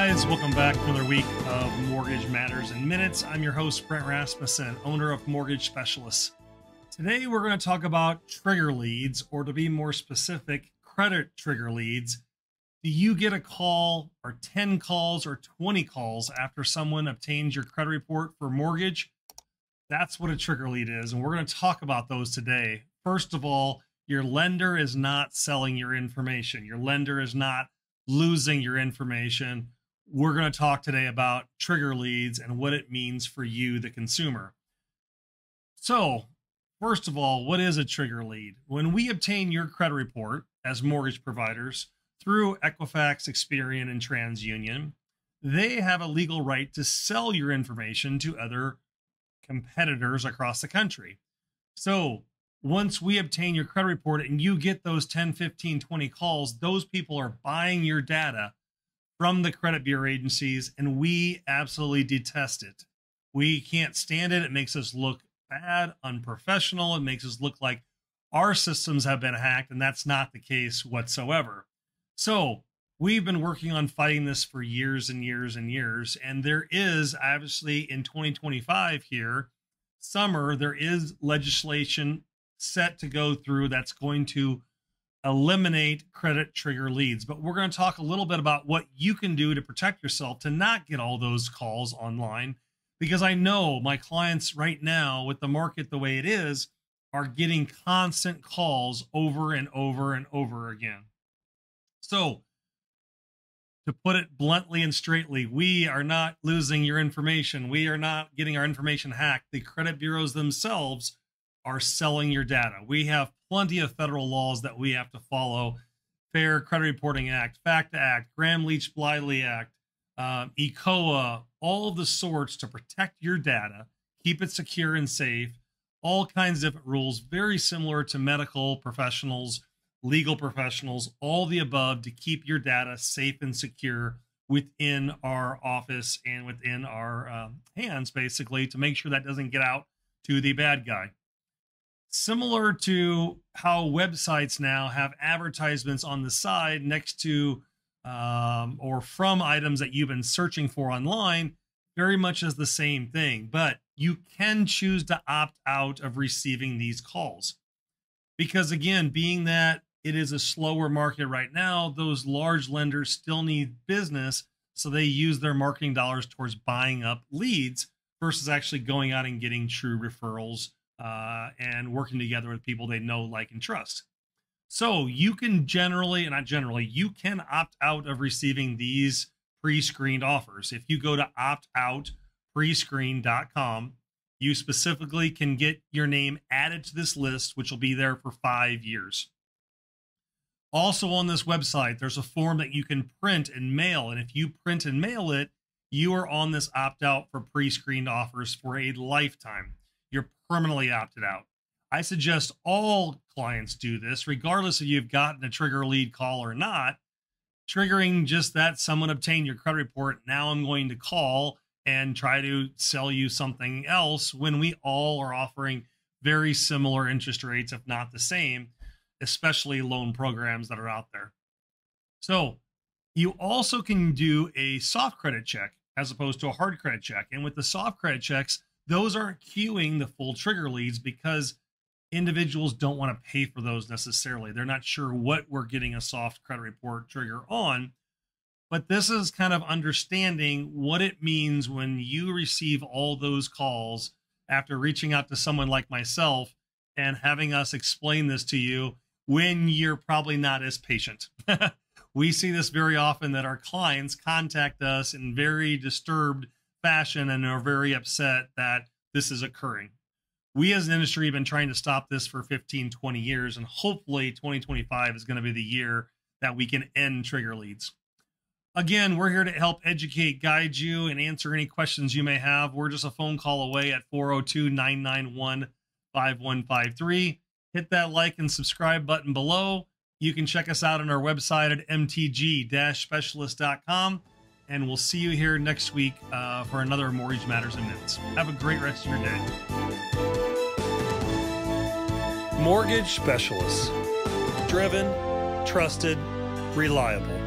guys, welcome back to another week of Mortgage Matters in Minutes. I'm your host, Brent Rasmussen, owner of Mortgage Specialists. Today, we're going to talk about trigger leads, or to be more specific, credit trigger leads. Do you get a call, or 10 calls, or 20 calls after someone obtains your credit report for mortgage? That's what a trigger lead is, and we're going to talk about those today. First of all, your lender is not selling your information. Your lender is not losing your information. We're going to talk today about trigger leads and what it means for you, the consumer. So, first of all, what is a trigger lead? When we obtain your credit report as mortgage providers through Equifax, Experian, and TransUnion, they have a legal right to sell your information to other competitors across the country. So, once we obtain your credit report and you get those 10, 15, 20 calls, those people are buying your data from the credit bureau agencies, and we absolutely detest it. We can't stand it. It makes us look bad, unprofessional. It makes us look like our systems have been hacked, and that's not the case whatsoever. So we've been working on fighting this for years and years and years, and there is obviously in 2025 here, summer, there is legislation set to go through that's going to eliminate credit trigger leads. But we're going to talk a little bit about what you can do to protect yourself to not get all those calls online, because I know my clients right now, with the market the way it is, are getting constant calls over and over and over again. So to put it bluntly and straightly, we are not losing your information. We are not getting our information hacked. The credit bureaus themselves are selling your data. We have plenty of federal laws that we have to follow. Fair Credit Reporting Act, FACTA Act, Graham-Leach-Bliley Act, ECOA, all of the sorts to protect your data, keep it secure and safe, all kinds of different rules, very similar to medical professionals, legal professionals, all the above to keep your data safe and secure within our office and within our hands, basically, to make sure that doesn't get out to the bad guy. Similar to how websites now have advertisements on the side next to or from items that you've been searching for online, very much is the same thing. But you can choose to opt out of receiving these calls. Because again, being that it is a slower market right now, those large lenders still need business. So they use their marketing dollars towards buying up leads versus actually going out and getting true referrals and working together with people they know, like, and trust. So you can you can opt out of receiving these pre-screened offers. If you go to optoutprescreen.com, you specifically can get your name added to this list, which will be there for 5 years. Also on this website, there's a form that you can print and mail. And if you print and mail it, you are on this opt-out for pre-screened offers for a lifetime. You're permanently opted out. I suggest all clients do this, regardless if you've gotten a trigger lead call or not. Triggering just that someone obtained your credit report, now I'm going to call and try to sell you something else, when we all are offering very similar interest rates, if not the same, especially loan programs that are out there. So you also can do a soft credit check as opposed to a hard credit check. And with the soft credit checks, those aren't queuing the full trigger leads because individuals don't want to pay for those necessarily. They're not sure what we're getting a soft credit report trigger on. But this is kind of understanding what it means when you receive all those calls after reaching out to someone like myself and having us explain this to you when you're probably not as patient. We see this very often, that our clients contact us in very disturbed fashion and are very upset that this is occurring. We as an industry have been trying to stop this for 15, 20 years, and hopefully 2025 is going to be the year that we can end trigger leads. Again, we're here to help educate, guide you, and answer any questions you may have. We're just a phone call away at 402-991-5153. Hit that like and subscribe button below. You can check us out on our website at mtg-specialist.com. And we'll see you here next week for another Mortgage Matters in Minutes. Have a great rest of your day. Mortgage Specialists. Driven, trusted, reliable.